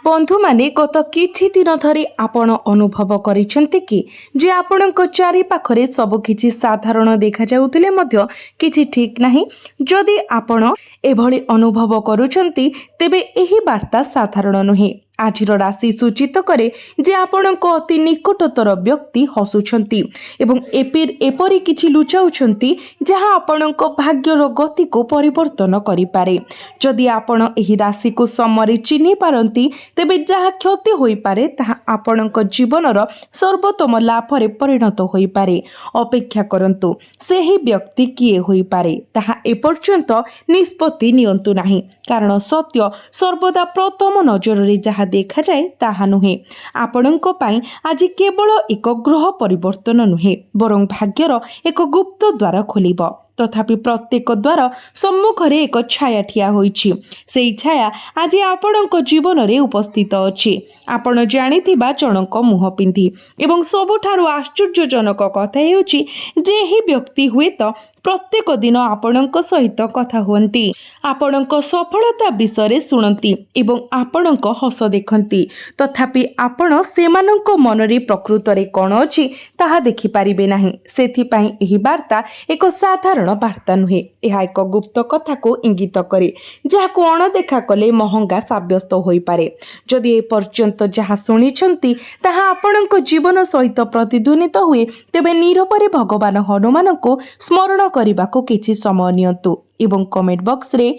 बंधु माने गत किछि दिन धरी आपण अनुभव करिसेंति कि जे आपणक चारि पाखरे सब किछि साधारण देखा जाउतिले मध्य किछि ठीक नाही। जदि आपण एभली अनुभव करूछंती तेबे एही वार्ता साधारण नुहे। आजिर राशि सूचित करे जे आपणक अति निकटतर व्यक्ति हसुछंती एवं एपरी किछि लुचाउछंती जहाँ आपणक भाग्यर गति को परिवर्तन करि पारे। जदि आपण एही राशि को समरी चिन्हि पारंती तेबे जहाँ क्षति होई पारे ताहा आपणक जीवनर सर्वोत्तम लाभरे परिणत होई पारे। अपेक्षा करंतु सेही व्यक्ति किए होई पारे ताहा एपर्यंत निष्पत्ति नियंतु नाही, कारण सत्य सर्वदा प्रथम नजर रे जहाँ देखा जाए ताहा नुहे। आपणक पई आज केवल एक ग्रह परिवर्तन नुहे बरं भाग्यर एक गुप्त द्वार खोलिब। तथापि प्रत्येक द्वार सम्मुखरे एक छाया ठिया होईछि। सेई छाया आज आपणक जीवन रे उपस्थित अछि। आपण जानिथिबा जनक मुह पिंधि एवं सबुठारु आश्चर्यजनक कथा हेउछि जे ही व्यक्ति हुए तो प्रत्येक दिन आपणक सहित कथा हुअन्ति, आपणक सफलता विषय शुणती एवं आपणक हस देखती। तथापि आपण सेमानक मनरे प्रकृतरे कौन अछि ताहा देखि पारिबे नाही। सेथिपाई एही वार्ता एक साधारण वार्ता नुहे, यह एक गुप्त कथा को इंगित करे जहाको अणदेखा कले महंगा साब्यस्त होई पारे। जदि ए पर्यंत जहा शुणिछंती ताहा आपणक जीवन सहित प्रतिध्वनित हुए तेबे नीरवरे भगवान हनुमान को स्मरण करने किछि समय नियंतु एवं कमेंट बॉक्स रे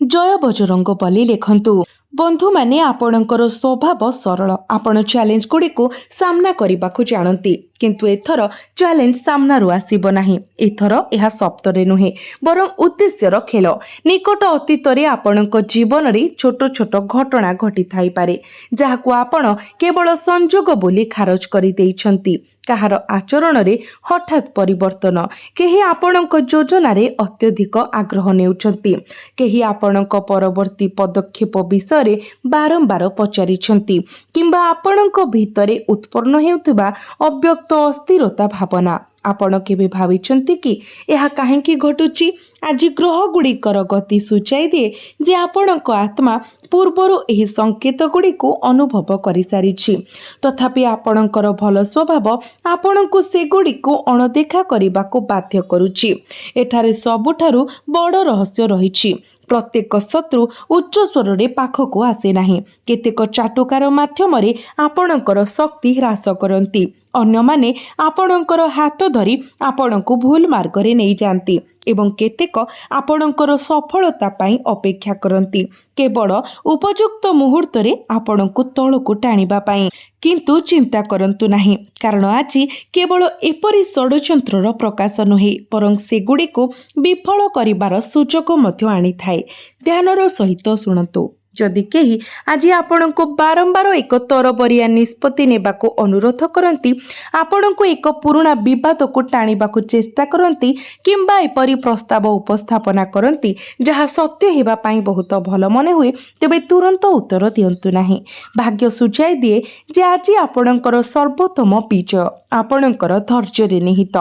जय बजरंग बली लिखंतु। बंधु माने आपणकर स्वभाव सरल, आपण चैलेंज गुडी को सामना करने को जानती, किंतु एथर चैलेंज सामनारू आसीब नाही। एथर यह सप्तरे नुहे बरं उद्देश्यर खेल। निकट अतीत रे आपणक जीवन रे छोट छोट घटना घटी थाई पारे जहाको आपण केवल संजोग बोली खारज करि देइछंती। कहार आचरण रे हठात परिवर्तन, केही आपणक योजना रे अत्यधिक आग्रह नेउछंती, केही आपणक परवर्ती पदक्षेप विषय बारंबार पचारिछंती किंबा आपणक भितरे उत्पन्न हेउथिबा अव्यक्त अस्थिरता भावना। आपण केबे भाविछंती कि यह काहेकि घटुची? आज ग्रह गुड़िकर गति सूचाई दिए जे आपणक आत्मा पूर्वरु एही संकेत गुड़ी को अनुभव करि सारिछि। तथापि आपणकर भल स्वभाव आपणको से गुड़ी को अणदेखा करने को बाध्य करुछि। एठारे सबुठारु बड़ रहस्य रहिछि। प्रत्येक शत्रु उच्च स्वर रे पाखको आसे नाही। केतेक चाटुकार माध्यमरे आपणकर शक्ति ह्रास करंती, अन्य माने आपणकर हाथ धरी आपणको भूल मार्ग रे नै जानती एवं केतेक आपणकर सफलता पाई अपेक्षा करंती केवल उपयुक्त मुहूर्त रे आपणको तळको टाणिबा पाई। किंतु चिंता करंतु नाही, कारण आज केवल एपरी षड्यंत्रर प्रकाश नुहे बरं सेगुड़ी को विफल करिबार सुजोग मध्य आनी थाए। ध्यानर सहित शुणतु। जदि केही आज आपण को बारंबार एक तरबरिया निष्पत्ति नेबा को अनुरोध करती, आपण को एक पुराना विवाद को टाणिबा को चेष्टा करती किंबा एपरी प्रस्ताव उपस्थापना करती जहाँ सत्य हेबा पाई बहुत भल मन हुए, तेबे तुरंत उत्तर दियंतु नाही। भाग्य सूचाई दिए जे आज आपणकर सर्वोत्तम विजय आपणकर धैर्य रे निहित।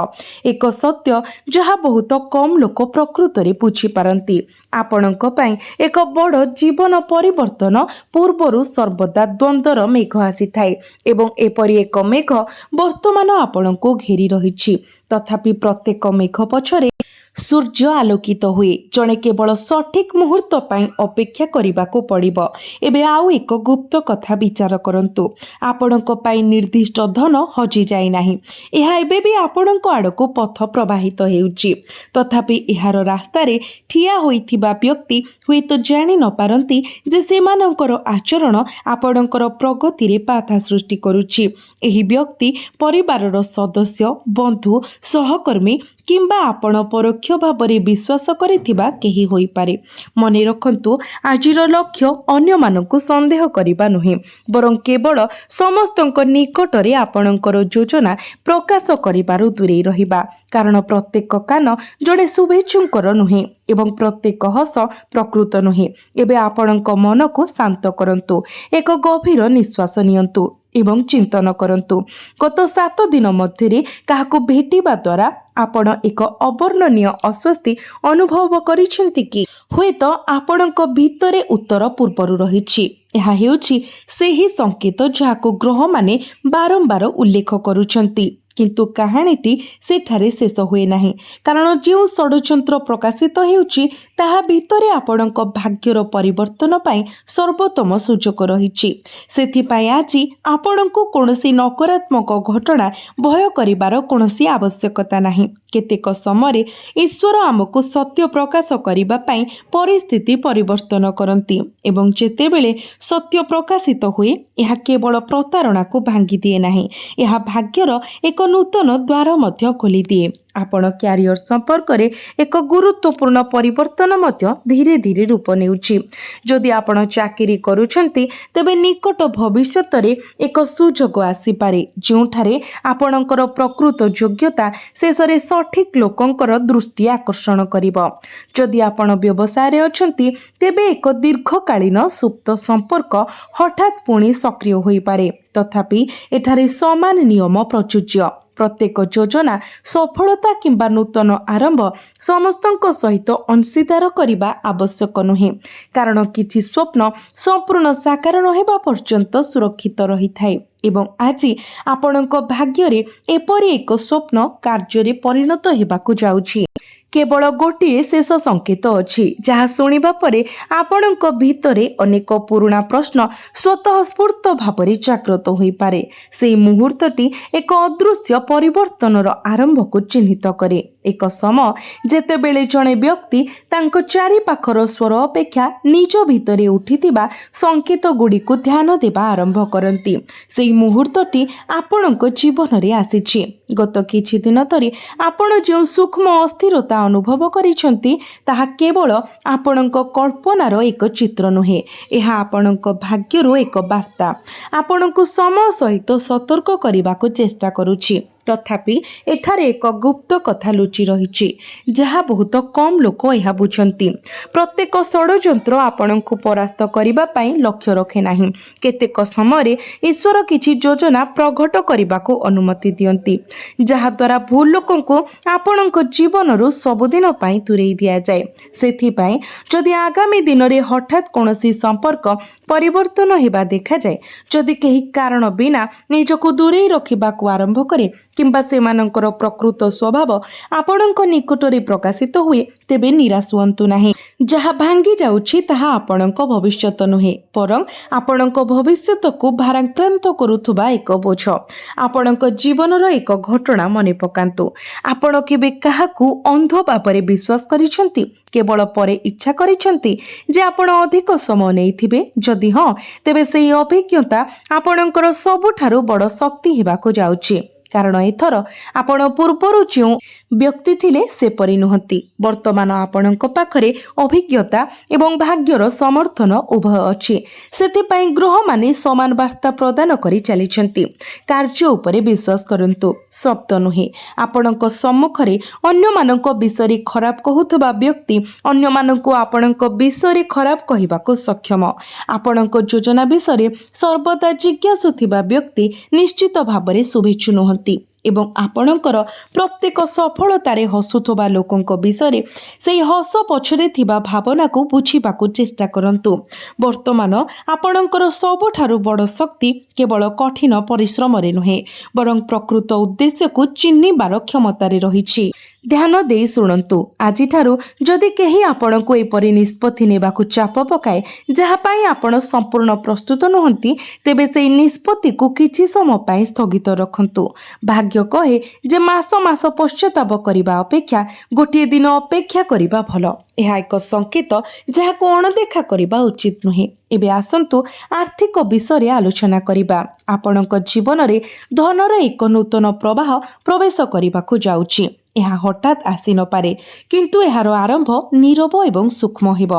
एक सत्य जहाँ बहुत कम लोक प्रकृत रे बुझी पारंती। आपणक पई एक बड़ जीवन परिवर्तन पूर्वरु सर्वदा द्वंद्वर मेघ आसी थाए एवं एपरी एक मेघ वर्तमान आपणको घेरी रहिछि। तथापि प्रत्येक मेघ पछरे सूर्य आलोकित हुए। जणे केवल सठिक मुहूर्त पाई अपेक्षा करबाको पड़िबो। एबे आउ एक गुप्त कथा विचार करंतु। आपणक पाई निर्दिष्ट धन हजि जाय नाही, एहा एबे भी आपणक आडको पथ प्रवाहित हेउछि। तथापि एहार रास्ता रे ठिया होइथिबा व्यक्ति हुएत जानि न पारंती जे सेमानकर आचरण आपणकर प्रगति रे बाधा सृष्टि करुछि। एही व्यक्ति परिवारर सदस्य, बंधु, सहकर्मी किंबा आपण परोक्ष भावरे विश्वास करिथिबा केही होई पारे। मने रखंतु, आजिर लक्ष्य अन्य मानकु संदेह करिबा नुहे बरं केवल समस्तक निकटरे आपणकर योजना प्रकाश करिबारु दूरे रहिबा, कारण प्रत्येक कान जड़े शुभेच्छुंकर नुहे एवं प्रत्येक हस प्रकृत नुहे। एबे आपणक मन को शांत करंतु, एक गभीर निश्वास नियंतु एवं चिंतन करंतु। गत 7 दिन मध्य काहाको भेटिबा द्वारा आपण एक अवर्णनीय अस्वस्थी अनुभव करिसेंति कि हुए तो आपणक भितरे उत्तर पूर्वरु रहिछि। ଏହା ହେଉଛି ସେହି ସଂକେତ ଯାହାକୁ ଗ୍ରହମାନେ ବାରମ୍ବାର ଉଲ୍ଲେଖ କରୁଛନ୍ତି। କିନ୍ତୁ କାହାଣୀଟି ସେଠାରେ ଶେଷ ହୁଏ ନାହିଁ, କାରଣ ଯେଉଁ ଷଡ଼ଯନ୍ତ୍ର ପ୍ରକାଶିତ ହେଉଛି ତାହା ଭିତରେ ଆପଣଙ୍କ ଭାଗ୍ୟର ପରିବର୍ତ୍ତନ ପାଇଁ ସର୍ବୋତ୍ତମ ସୁଯୋଗ ରହିଛି। ସେଥିପାଇଁ ଆଜି ଆପଣଙ୍କୁ କୌଣସି ନକାରାତ୍ମକ ଘଟଣା ଭୟ କରିବାର କୌଣସି ଆବଶ୍ୟକତା ନାହିଁ। କେତେକ ସମୟରେ ଈଶ୍ୱର ଆମକୁ ସତ୍ୟ ପ୍ରକାଶ କରିବା ପାଇଁ ପରିସ୍ଥିତି ପରିବର୍ତ୍ତନ କରନ୍ତି ଏବଂ ଯେତେବେଳେ ସତ୍ୟ ପ୍ରକାଶିତ ହୁଏ ଏହା କେବଳ ପ୍ରତାରଣାକୁ ଭାଙ୍ଗି ଦିଏ ନାହିଁ, ଏହା ଭାଗ୍ୟର ଏକ ନୂତନ ଦ୍ୱାର ମଧ୍ୟ ଖୋଲିଦିଏ। ଆପଣ କ୍ୟାରିୟର ସମ୍ପର୍କରେ ଏକ ଗୁରୁତ୍ୱପୂର୍ଣ୍ଣ ପରିବର୍ତ୍ତନ ମଧ୍ୟ ଧୀରେ ଧୀରେ ରୂପ ନେଉଛି। ଯଦି ଆପଣ ଚାକିରି କରୁଛନ୍ତି ତେବେ ନିକଟ ଭବିଷ୍ୟତରେ ଏକ ସୁଯୋଗ ଆସିପାରେ ଯେଉଁଠାରେ ଆପଣଙ୍କର ପ୍ରକୃତ ଯୋଗ୍ୟତା ଶେଷରେ ସଠିକ୍ ଲୋକଙ୍କର ଦୃଷ୍ଟି ଆକର୍ଷଣ କରିବ। ଯଦି ଆପଣ ବ୍ୟବସାୟରେ ଅଛନ୍ତି ତେବେ ଏକ ଦୀର୍ଘକାଳୀନ ସୁପ୍ତ ସମ୍ପର୍କ ହଠାତ୍ ପୁଣି ସକ୍ରିୟ ହୋଇପାରେ। ତଥାପି ଏଠାରେ ସମାନ ନିୟମ ପ୍ରଯୁଜ୍ୟ। ପ୍ରତ୍ୟେକ ଯୋଜନା, ସଫଳତା କିମ୍ବା ନୂତନ ଆରମ୍ଭ ସମସ୍ତଙ୍କ ସହିତ ଅଂଶୀଦାର କରିବା ଆବଶ୍ୟକ ନୁହେଁ, କାରଣ କିଛି ସ୍ୱପ୍ନ ସମ୍ପୂର୍ଣ୍ଣ ସାକାର ନ ହେବା ପର୍ଯ୍ୟନ୍ତ ସୁରକ୍ଷିତ ରହିଥାଏ। ଏବଂ ଆଜି ଆପଣଙ୍କ ଭାଗ୍ୟରେ ଏପରି ଏକ ସ୍ୱପ୍ନ କାର୍ଯ୍ୟରେ ପରିଣତ ହେବାକୁ ଯାଉଛି। କେବଳ ଗୋଟିଏ ଶେଷ ସଂକେତ ଅଛି ଯାହା ଶୁଣିବା ପରେ ଆପଣଙ୍କ ଭିତରେ ଅନେକ ପୁରୁଣା ପ୍ରଶ୍ନ ସ୍ୱତଃସ୍ଫୂର୍ତ୍ତ ଭାବରେ ଜାଗ୍ରତ ହୋଇପାରେ। ସେହି ମୁହୂର୍ତ୍ତଟି ଏକ ଅଦୃଶ୍ୟ ପରିବର୍ତ୍ତନର ଆରମ୍ଭକୁ ଚିହ୍ନିତ କରେ। ଏକ ସମୟ ଯେତେବେଳେ ଜଣେ ବ୍ୟକ୍ତି ତାଙ୍କ ଚାରିପାଖର ସ୍ୱର ଅପେକ୍ଷା ନିଜ ଭିତରେ ଉଠିଥିବା ସଂକେତ ଗୁଡ଼ିକୁ ଧ୍ୟାନ ଦେବା ଆରମ୍ଭ କରନ୍ତି। ସେହି ମୁହୂର୍ତ୍ତଟି ଆପଣଙ୍କ ଜୀବନରେ ଆସିଛି। ଗତ କିଛି ଦିନ ଧରି ଆପଣ ଯେଉଁ ସୂକ୍ଷ୍ମ ଅସ୍ଥିରତା ଅନୁଭବ କରିଛନ୍ତି ତାହା କେବଳ ଆପଣଙ୍କ କଳ୍ପନାର ଏକ ଚିତ୍ର ନୁହେଁ, ଏହା ଆପଣଙ୍କ ଭାଗ୍ୟରୁ ଏକ ବାର୍ତ୍ତା। ଆପଣଙ୍କୁ ସମୟ ସହିତ ସତର୍କ କରିବାକୁ ଚେଷ୍ଟା କରୁଛି। ତଥାପି ଏଠାରେ ଏକ ଗୁପ୍ତ କଥା ଲୁଚି ରହିଛି ଯାହା ବହୁତ କମ୍ ଲୋକ ଏହା ବୁଝନ୍ତି। ପ୍ରତ୍ୟେକ ଷଡ଼ଯନ୍ତ୍ର ଆପଣଙ୍କୁ ପରାସ୍ତ କରିବା ପାଇଁ ଲକ୍ଷ୍ୟ ରଖେ ନାହିଁ। କେତେକ ସମୟରେ ଈଶ୍ୱର କିଛି ଯୋଜନା ପ୍ରଘଟ କରିବାକୁ ଅନୁମତି ଦିଅନ୍ତି ଯାହାଦ୍ୱାରା ଭୁଲ ଲୋକଙ୍କୁ ଆପଣଙ୍କ ଜୀବନରୁ ସବୁଦିନ ପାଇଁ ଦୂରେଇ ଦିଆଯାଏ। ସେଥିପାଇଁ ଯଦି ଆଗାମୀ ଦିନରେ ହଠାତ୍ କୌଣସି ସମ୍ପର୍କ ପରିବର୍ତ୍ତନ ହେବା ଦେଖାଯାଏ, ଯଦି କେହି କାରଣ ବିନା ନିଜକୁ ଦୂରେଇ ରଖିବାକୁ ଆରମ୍ଭ କରେ କିମ୍ବା ସେମାନଙ୍କର ପ୍ରକୃତ ସ୍ୱଭାବ ଆପଣଙ୍କ ନିକଟରେ ପ୍ରକାଶିତ ହୁଏ, ତେବେ ନିରାଶ ହୁଅନ୍ତୁ ନାହିଁ। ଯାହା ଭାଙ୍ଗି ଯାଉଛି ତାହା ଆପଣଙ୍କ ଭବିଷ୍ୟତ ନୁହେଁ, ବରଂ ଆପଣଙ୍କ ଭବିଷ୍ୟତକୁ ଭାରାକ୍ରାନ୍ତ କରୁଥିବା ଏକ ବୋଝ। ଆପଣଙ୍କ ଜୀବନର ଏକ ଘଟଣା ମନେ ପକାନ୍ତୁ। ଆପଣ କେବେ କାହାକୁ ଅନ୍ଧ ଭାବରେ ବିଶ୍ୱାସ କରିଛନ୍ତି? କେବଳ ପରେ ଇଚ୍ଛା କରିଛନ୍ତି ଯେ ଆପଣ ଅଧିକ ସମୟ ନେଇଥିବେ? ଯଦି ହଁ, ତେବେ ସେହି ଅଭିଜ୍ଞତା ଆପଣଙ୍କର ସବୁଠାରୁ ବଡ଼ ଶକ୍ତି ହେବାକୁ ଯାଉଛି। କାରଣ ଏଥର ଆପଣ ପୂର୍ବରୁ ଯେଉଁ ବ୍ୟକ୍ତି ଥିଲେ ସେପରି ନୁହନ୍ତି। ବର୍ତ୍ତମାନ ଆପଣଙ୍କ ପାଖରେ ଅଭିଜ୍ଞତା ଏବଂ ଭାଗ୍ୟର ସମର୍ଥନ ଉଭୟ ଅଛି। ସେଥିପାଇଁ ଗ୍ରହମାନେ ସମାନ ବାର୍ତ୍ତା ପ୍ରଦାନ କରି ଚାଲିଛନ୍ତି। କାର୍ଯ୍ୟ ଉପରେ ବିଶ୍ୱାସ କରନ୍ତୁ, ଶବ୍ଦ ନୁହେଁ। ଆପଣଙ୍କ ସମ୍ମୁଖରେ ଅନ୍ୟମାନଙ୍କ ବିଷୟରେ ଖରାପ କହୁଥିବା ବ୍ୟକ୍ତି ଅନ୍ୟମାନଙ୍କୁ ଆପଣଙ୍କ ବିଷୟରେ ଖରାପ କହିବାକୁ ସକ୍ଷମ। ଆପଣଙ୍କ ଯୋଜନା ବିଷୟରେ ସର୍ବଦା ଜିଜ୍ଞାସୁ ଥିବା ବ୍ୟକ୍ତି ନିଶ୍ଚିତ ଭାବରେ ଶୁଭେଚ୍ଛୁ ନୁହନ୍ତି ଏବଂ ଆପଣଙ୍କର ପ୍ରତ୍ୟେକ ସଫଳତାରେ ହସୁଥିବା ଲୋକଙ୍କ ବିଷୟରେ ସେହି ହସ ପଛରେ ଥିବା ଭାବନାକୁ ବୁଝିବାକୁ ଚେଷ୍ଟା କରନ୍ତୁ। ବର୍ତ୍ତମାନ ଆପଣଙ୍କର ସବୁଠାରୁ ବଡ଼ ଶକ୍ତି କେବଳ କଠିନ ପରିଶ୍ରମରେ ନୁହେଁ, ବରଂ ପ୍ରକୃତ ଉଦ୍ଦେଶ୍ୟକୁ ଚିହ୍ନିବାର କ୍ଷମତାରେ ରହିଛି। ଧ୍ୟାନ ଦେଇ ଶୁଣନ୍ତୁ। ଆଜିଠାରୁ ଯଦି କେହି ଆପଣଙ୍କୁ ଏପରି ନିଷ୍ପତ୍ତି ନେବାକୁ ଚାପ ପକାଏ ଯାହା ପାଇଁ ଆପଣ ସମ୍ପୂର୍ଣ୍ଣ ପ୍ରସ୍ତୁତ ନୁହନ୍ତି, ତେବେ ସେହି ନିଷ୍ପତ୍ତିକୁ କିଛି ସମୟ ପାଇଁ ସ୍ଥଗିତ ରଖନ୍ତୁ। ଭାଗ୍ୟ କହେ ଯେ ମାସ ମାସ ପଶ୍ଚାତାପ କରିବା ଅପେକ୍ଷା ଗୋଟିଏ ଦିନ ଅପେକ୍ଷା କରିବା ଭଲ। ଏହା ଏକ ସଂକେତ ଯାହାକୁ ଅଣଦେଖା କରିବା ଉଚିତ ନୁହେଁ। ଏବେ ଆସନ୍ତୁ ଆର୍ଥିକ ବିଷୟରେ ଆଲୋଚନା କରିବା। ଆପଣଙ୍କ ଜୀବନରେ ଧନର ଏକ ନୂତନ ପ୍ରବାହ ପ୍ରବେଶ କରିବାକୁ ଯାଉଛି। ଏହା ହଠାତ୍ ଆସିନପାରେ, କିନ୍ତୁ ଏହାର ଆରମ୍ଭ ନୀରବ ଏବଂ ସୂକ୍ଷ୍ମ ହେବ।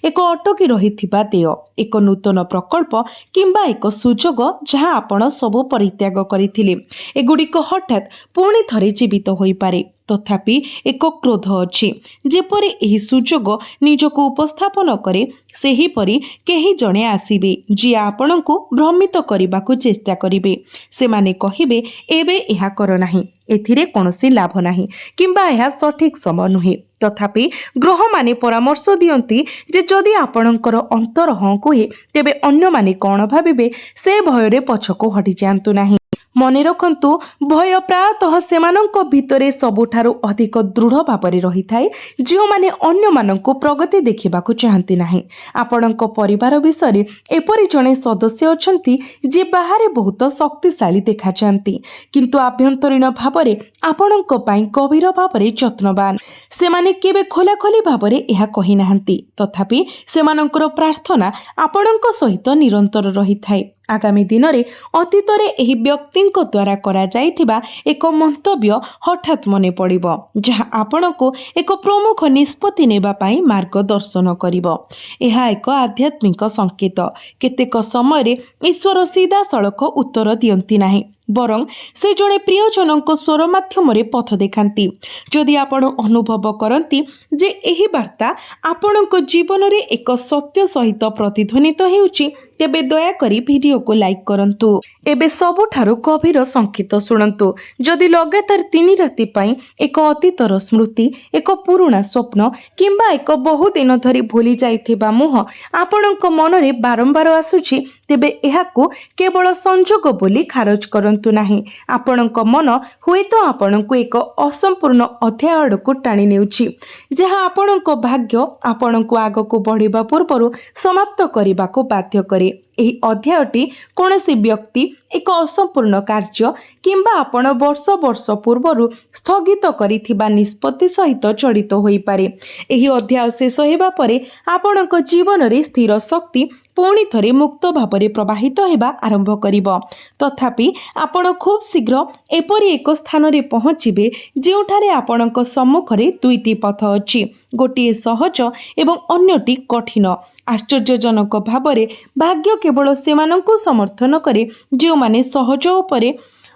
ଏକ ଅଟକି ରହିଥିବା ଦେୟ, ଏକ ନୂତନ ପ୍ରକଳ୍ପ କିମ୍ବା ଏକ ସୁଯୋଗ ଯାହା ଆପଣ ସବୁ ପରିତ୍ୟାଗ କରିଥିଲେ, ଏଗୁଡ଼ିକ ହଠାତ୍ ପୁଣି ଥରେ ଜୀବିତ ହୋଇପାରେ। ତଥାପି ଏକ କ୍ରୋଧ ଅଛି। ଯେପରି ଏହି ସୁଯୋଗ ନିଜକୁ ଉପସ୍ଥାପନ କରେ, ସେହିପରି କେହି ଜଣେ ଆସିବେ ଯିଏ ଆପଣଙ୍କୁ ଭ୍ରମିତ କରିବାକୁ ଚେଷ୍ଟା କରିବେ। ସେମାନେ କହିବେ, ଏବେ ଏହା କର ନାହିଁ, ଏଥିରେ କୌଣସି ଲାଭ ନାହିଁ କିମ୍ବା ଏହା ସଠିକ୍ ସମୟ ନୁହେଁ। तथापि ग्रह माने परामर्श दियंती जे जदि आपणकर अंतर हाँ कहे तेबे अन्य माने कौन भाविबे से भयरे पछको हटि जांतु नाही। मने रखंतु भय प्रायतः सेमानंक भितरे सबुठारु अधिक दृढ़ भावरे रही थाए जो माने अन्य मानंको प्रगति देखिबाकू चाहंती नाही। आपणंक परिवार विषय एपरि जणे सदस्य अछंती जे बाहरे बहुत शक्तिशाली देखा जांती किंतु आभ्यंतरीण भावरे आपणंक पई गभीर भावरे जत्नवान। सेमाने केबे खोलाखोली भावरे एहा कहि नाहंती तथापि सेमानंकर प्रार्थना आपणंक सहित निरंतर रही थाए। आगामी दिन में अतीतरे एही व्यक्तिंक द्वारा करा जाइथिबा एक मंतव्य हठात मने पड़िबो जहाँ आपणको एक प्रमुख निष्पत्ति नेबा पाई मार्गदर्शन करिबो। एहा एक आध्यात्मिक संकेत। केतेक समय ईश्वर सीधा सड़क उत्तर दियंती नाही बरं से जड़े प्रियजनों स्वर माध्यम पथ देखाती। जदि आपण अनुभव करती जे एही वार्ता आपणको जीवन में एक सत्य सहित प्रतिध्वनित हेउची तेबे दयाकरी वीडियो को लाइक करंतु। एबे सबुठारु गभीर संकेत शुणंतु। जदि लगातार 3 राति पाई एक अतीतर स्मृति एक पुराणा स्वप्न किंबा एक बहु दिन धरी भूली जाइथिबा मुह आपणको मन में बारंबार आसुची तेबे एहाकू केवल संजोग बोली खारज करंतु नाही। आपणको मन हुए तो आपणको एक असंपूर्ण अध्याय आड़कू टाणी नेउची जहाँ आपणको भाग्य आपणको आगको बढ़िबा पूर्वरु समाप्त करिबाको बाध्य करे। एही अध्यायटी कौनसी व्यक्ति एक असंपूर्ण कार्य किंबा आपण वर्ष वर्ष पूर्वरु स्थगित करिथिबा निष्पत्ति सहित जड़ित होई पारे। एही अध्याय शेष हेबा परे आपणको जीवन रे स्थिर शक्ति पुणी थरे मुक्त भावरे प्रवाहित हेबा आरंभ करिबो। तथापि आपण खूब शीघ्र एपरि एक स्थान रे पहुँचिबे जेउठारे आपणको सम्मुखरे 2टी पथ अछि। गोटिए सहज एवं अन्यटी कठिन। आश्चर्यजनक भावरे भाग्य केवल सेमानंकु समर्थन करे जो माने सहज उपरे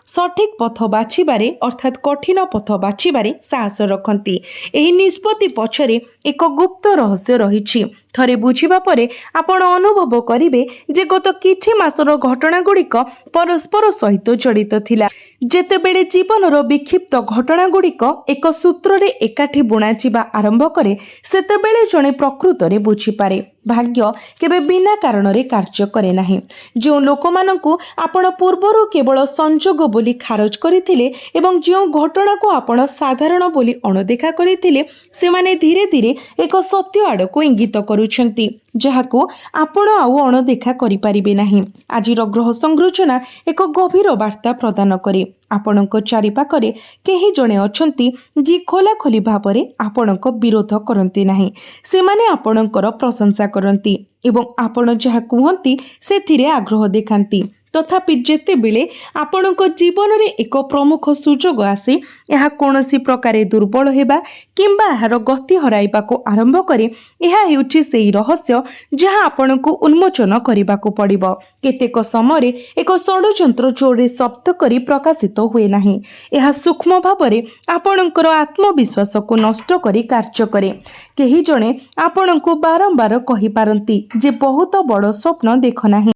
सठिक पथ बाछिबारे अर्थात कठिन पथ बाछिबारे साहस रखती। एही निष्पत्ति पछरे एक गुप्त रहस्य रहिछि। थरे बुझिबा परे आपण अनुभव करिवे जे गत किछि मासर घटना गुड़िक परस्पर सहित जड़ित थिला। जेतेबेले जीवनर विक्षिप्त घटना गुड़िक एक सूत्र रे एकाठी बुणा जिबा आरंभ करे सेतेबेले जणे प्रकृतरे बुझिपारे भाग्य केबे बिना कारण रे कार्य करे नाही। जो लोकमानंकु आपण पूर्वरु केवल संजोग बोली खारज करिथिले एवं जो घटना को आपण साधारण बोली अणदेखा करिथिले सेमाने धीरे धीरे एक सत्य आड़को इंगित करुछंती जहाकू आपण आउ अणदेखा करि परिबे नाही। आजिर ग्रह संरचना एक गभीर वार्ता प्रदान करे। आपणको चारिपाखरे केही जणे अछंती जी खोला खोली भावरे आपणको विरोध करंती नाही। सेमाने आपणकर प्रशंसा करंती एवं आपण जहा कुहंती सेथिरे आग्रह देखांती। तथापि जेतेबेले आपणको जीवन रे एक प्रमुख सुजोग आसे यह कोनोसी प्रकारे दुर्बल हेबा किंबा एहार गति हराइबाको आरंभ करे यह हेउछि सेही रहस्य जहाँ आपणको उन्मोचन करिबाको पड़िबो। केतेक समय एक षड्यंत्र जोरे शब्द करी प्रकाशित हुए नाही। यह सूक्ष्म भावरे आपणकर आत्मविश्वास को नष्ट करी कार्य करे। केही जणे आपणको बारंबार कहि पारंती जे बहुत बड़ स्वप्न देख नाही।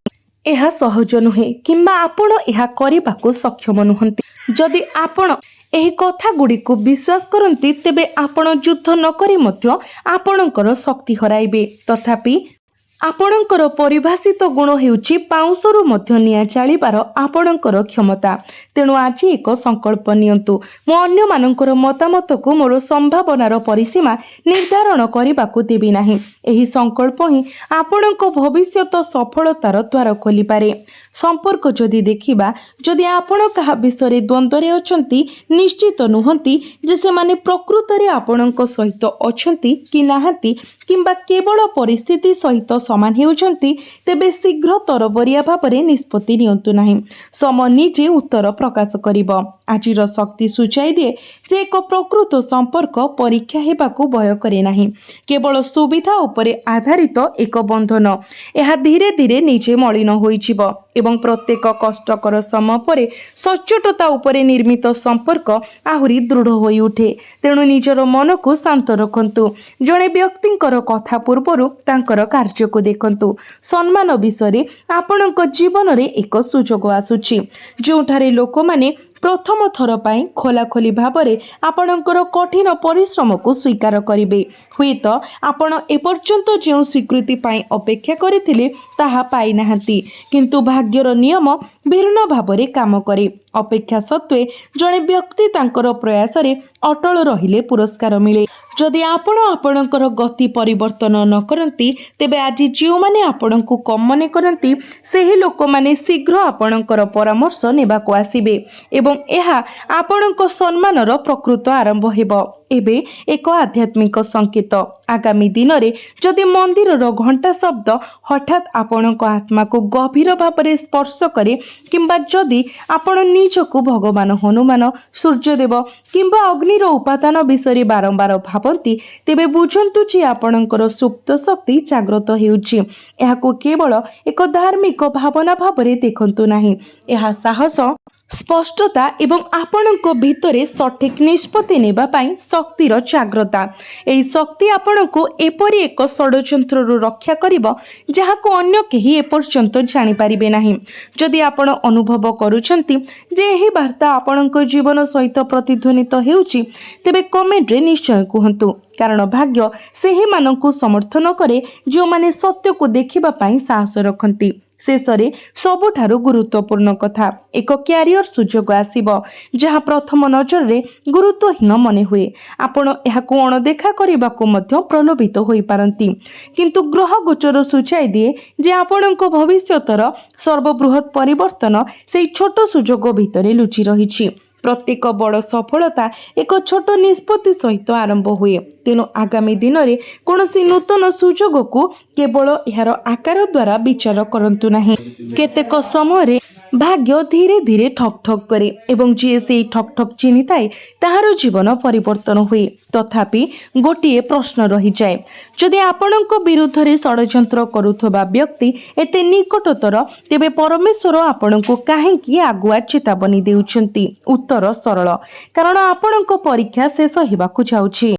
यह सहज नुहे किंबा आपण यह करबाको सक्षम नुहंती। जदि आपण एही कथा गुडी को विश्वास करंती तेबे आपण युद्ध न करी मध्य आपणकर शक्ति हराइबे। तथापि आपणकर परिभाषित गुण हेउछि पाउंसरु मध्य निया चालिबार आपणकर क्षमता। तेणु आज एक संकल्प नियंतु मो अन्य मानकर मतामत को मोर संभावनार परिसीमा निर्धारण करबाको देबी नाही। एही संकल्प ही आपणको भविष्यत सफलतार द्वार खोली पारे। संपर्क जदि देखिबा जदि आपण कहा विषय द्वंद्वरे अछंती निश्चित नुहंती जे से माने प्रकृतरे आपणको सहित अछंती कि नाहंती किंबा केवल परिस्थिति सहित समान हेउछंती तेबे शीघ्र तरबरिया भावरे निष्पत्ति नियंतु नाही। समय निजे उत्तर प्रकाश करिबो। आजिर शक्ति सूचाई दिए जे एक प्रकृत संपर्क परीक्षा हेबाकू भय करे नाही। केवल सुविधा उपरे आधारित एक बंधन यह धीरे धीरे निजे मलिन होइजिबो एवं प्रत्येक कष्टकर समय परे सच्चोटता उपरे निर्मित संपर्क आहुरी दृढ़ होई उठे। तेणु निजर मन को शांत रखंतु। जणे व्यक्तिंकर कथा पूर्वरु तांकर कार्य को देखंतु। सम्मान विषय आपणक जीवन रे एक सुजोग आसुछि जोठारे लोक माने प्रथम थर पाई खोलाखोली भाବରେ ଆପଣଙ୍କର କଠିନ ପରିଶ୍ରମକୁ ସ୍ୱୀକାର କରିବେ। ହୁଏତ ଆପଣ ଏପର୍ଯ୍ୟନ୍ତ ଯେଉଁ ସ୍ୱୀକୃତି ପାଇଁ ଅପେକ୍ଷା କରିଥିଲେ ତାହା ପାଇନାହାନ୍ତି, କିନ୍ତୁ ଭାଗ୍ୟର ନିୟମ ଭିନ୍ନ ଭାବରେ କାମ କରେ। ଅପେକ୍ଷା ସତ୍ତ୍ୱେ ଜଣେ ବ୍ୟକ୍ତି ତାଙ୍କର ପ୍ରୟାସରେ ଅଟଳ ରହିଲେ ପୁରସ୍କାର ମିଳେ। ଯଦି ଆପଣ ଆପଣଙ୍କର ଗତି ପରିବର୍ତ୍ତନ ନ କରନ୍ତି, ତେବେ ଆଜି ଯେଉଁମାନେ ଆପଣଙ୍କୁ କମ୍ ମନେ କରନ୍ତି ସେହି ଲୋକମାନେ ଶୀଘ୍ର ଆପଣଙ୍କର ପରାମର୍ଶ ନେବାକୁ ଆସିବେ ଏବଂ ଏହା ଆପଣଙ୍କ ସମ୍ମାନର ପ୍ରକୃତ ଆରମ୍ଭ ହେବ। ଏବେ ଏକ ଆଧ୍ୟାତ୍ମିକ ସଂକେତ। ଆଗାମୀ ଦିନରେ ଯଦି ମନ୍ଦିରର ଘଣ୍ଟା ଶବ୍ଦ ହଠାତ୍ ଆପଣଙ୍କ ଆତ୍ମାକୁ ଗଭୀର ଭାବରେ ସ୍ପର୍ଶ କରେ, କିମ୍ବା ଯଦି ଆପଣ ନିଜକୁ ଭଗବାନ ହନୁମାନ, ସୂର୍ଯ୍ୟଦେବ କିମ୍ବା ଅଗ୍ନିର ଉପାଦାନ ବିଷୟରେ ବାରମ୍ବାର ଭାବନ୍ତି, ତେବେ ବୁଝନ୍ତୁ ଯେ ଆପଣଙ୍କର ସୁପ୍ତ ଶକ୍ତି ଜାଗ୍ରତ ହେଉଛି। ଏହାକୁ କେବଳ ଏକ ଧାର୍ମିକ ଭାବନା ଭାବରେ ଦେଖନ୍ତୁ ନାହିଁ, ଏହା ସାହସ, ସ୍ପଷ୍ଟତା ଏବଂ ଆପଣଙ୍କ ଭିତରେ ସଠିକ୍ ନିଷ୍ପତ୍ତି ନେବା ପାଇଁ ଶକ୍ତିର ଜାଗ୍ରତା। ଏହି ଶକ୍ତି ଆପଣଙ୍କୁ ଏପରି ଏକ ଷଡ଼ଯନ୍ତ୍ରରୁ ରକ୍ଷା କରିବ ଯାହାକୁ ଅନ୍ୟ କେହି ଏପର୍ଯ୍ୟନ୍ତ ଜାଣିପାରିବେ ନାହିଁ। ଯଦି ଆପଣ ଅନୁଭବ କରୁଛନ୍ତି ଯେ ଏହି ବାର୍ତ୍ତା ଆପଣଙ୍କ ଜୀବନ ସହିତ ପ୍ରତିଧ୍ୱନିତ ହେଉଛି, ତେବେ କମେଣ୍ଟରେ ନିଶ୍ଚୟ କୁହନ୍ତୁ, କାରଣ ଭାଗ୍ୟ ସେହିମାନଙ୍କୁ ସମର୍ଥନ କରେ ଯେଉଁମାନେ ସତ୍ୟକୁ ଦେଖିବା ପାଇଁ ସାହସ ରଖନ୍ତି। ଶେଷରେ ସବୁଠାରୁ ଗୁରୁତ୍ୱପୂର୍ଣ୍ଣ କଥା, ଏକ କ୍ୟାରିୟର ସୁଯୋଗ ଆସିବ ଯାହା ପ୍ରଥମ ନଜରରେ ଗୁରୁତ୍ୱହୀନ ମନେ ହୁଏ। ଆପଣ ଏହାକୁ ଅଣଦେଖା କରିବାକୁ ମଧ୍ୟ ପ୍ରଲୋଭିତ ହୋଇପାରନ୍ତି, କିନ୍ତୁ ଗ୍ରହ ଗୋଚର ସୂଚାଇ ଦିଏ ଯେ ଆପଣଙ୍କ ଭବିଷ୍ୟତର ସର୍ବବୃହତ୍ ପରିବର୍ତ୍ତନ ସେହି ଛୋଟ ସୁଯୋଗ ଭିତରେ ଲୁଚି ରହିଛି। ପ୍ରତ୍ୟେକ ବଡ଼ ସଫଳତା ଏକ ଛୋଟ ନିଷ୍ପତ୍ତି ସହିତ ଆରମ୍ଭ ହୁଏ। ତେଣୁ ଆଗାମୀ ଦିନରେ କୌଣସି ନୂତନ ସୁଯୋଗକୁ କେବଳ ଏହାର ଆକାର ଦ୍ୱାରା ବିଚାର କରନ୍ତୁ ନାହିଁ। କେତେକ ସମୟରେ ଭାଗ୍ୟ ଧୀରେ ଧୀରେ ଠକ୍ ଠକ୍ କରେ ଏବଂ ଯିଏ ସେହି ଠକ୍ ଠକ୍ ଚିହ୍ନିଥାଏ ତାହାର ଜୀବନ ପରିବର୍ତ୍ତନ ହୁଏ। ତଥାପି ଗୋଟିଏ ପ୍ରଶ୍ନ ରହିଯାଏ, ଯଦି ଆପଣଙ୍କ ବିରୁଦ୍ଧରେ ଷଡ଼ଯନ୍ତ୍ର କରୁଥିବା ବ୍ୟକ୍ତି ଏତେ ନିକଟତର, ତେବେ ପରମେଶ୍ୱର ଆପଣଙ୍କୁ କାହିଁକି ଆଗୁଆ ଚେତାବନୀ ଦେଉଛନ୍ତି? ଉତ୍ତର ସରଳ, କାରଣ ଆପଣଙ୍କ ପରୀକ୍ଷା ଶେଷ ହେବାକୁ ଯାଉଛି।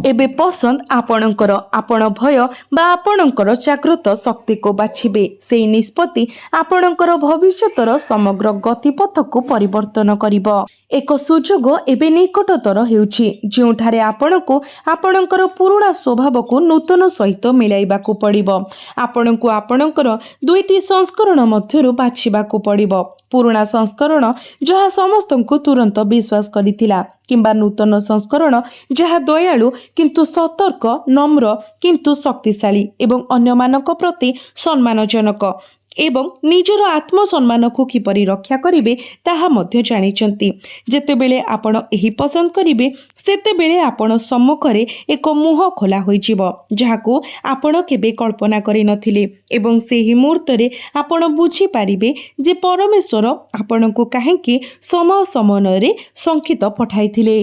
ଏବେ ପସନ୍ଦ ଆପଣଙ୍କର। ଆପଣ ଭୟ ବା ଆପଣଙ୍କର ଜାଗ୍ରତ ଶକ୍ତିକୁ ବାଛିବେ। ସେହି ନିଷ୍ପତ୍ତି ଆପଣଙ୍କର ଭବିଷ୍ୟତର ସମଗ୍ର ଗତିପଥକୁ ପରିବର୍ତ୍ତନ କରିବ। ଏକ ସୁଯୋଗ ଏବେ ନିକଟତର ହେଉଛି ଯେଉଁଠାରେ ଆପଣଙ୍କୁ ଆପଣଙ୍କର ପୁରୁଣା ସ୍ୱଭାବକୁ ନୂତନ ସହିତ ମିଳାଇବାକୁ ପଡ଼ିବ। ଆପଣଙ୍କୁ ଆପଣଙ୍କର ଦୁଇଟି ସଂସ୍କରଣ ମଧ୍ୟରୁ ବାଛିବାକୁ ପଡ଼ିବ। ପୁରୁଣା ସଂସ୍କରଣ ଯାହା ସମସ୍ତଙ୍କୁ ତୁରନ୍ତ ବିଶ୍ୱାସ କରିଥିଲା, କିମ୍ବା ନୂତନ ସଂସ୍କରଣ ଯାହା ଦୟାଳୁ କିନ୍ତୁ ସତର୍କ, ନମ୍ର କିନ୍ତୁ ଶକ୍ତିଶାଳୀ ଏବଂ ଅନ୍ୟମାନଙ୍କ ପ୍ରତି ସମ୍ମାନଜନକ ଏବଂ ନିଜର ଆତ୍ମସମ୍ମାନକୁ କିପରି ରକ୍ଷା କରିବେ ତାହା ମଧ୍ୟ ଜାଣିଛନ୍ତି। ଯେତେବେଳେ ଆପଣ ଏହି ପସନ୍ଦ କରିବେ, ସେତେବେଳେ ଆପଣ ସମ୍ମୁଖରେ ଏକ ମୁହଁ ଖୋଲା ହୋଇଯିବ ଯାହାକୁ ଆପଣ କେବେ କଳ୍ପନା କରିନଥିଲେ ଏବଂ ସେହି ମୁହୂର୍ତ୍ତରେ ଆପଣ ବୁଝିପାରିବେ ଯେ ପରମେଶ୍ୱର ଆପଣଙ୍କୁ କାହିଁକି ସମୟ ସମୟରେ ସଂକେତ ପଠାଇଥିଲେ।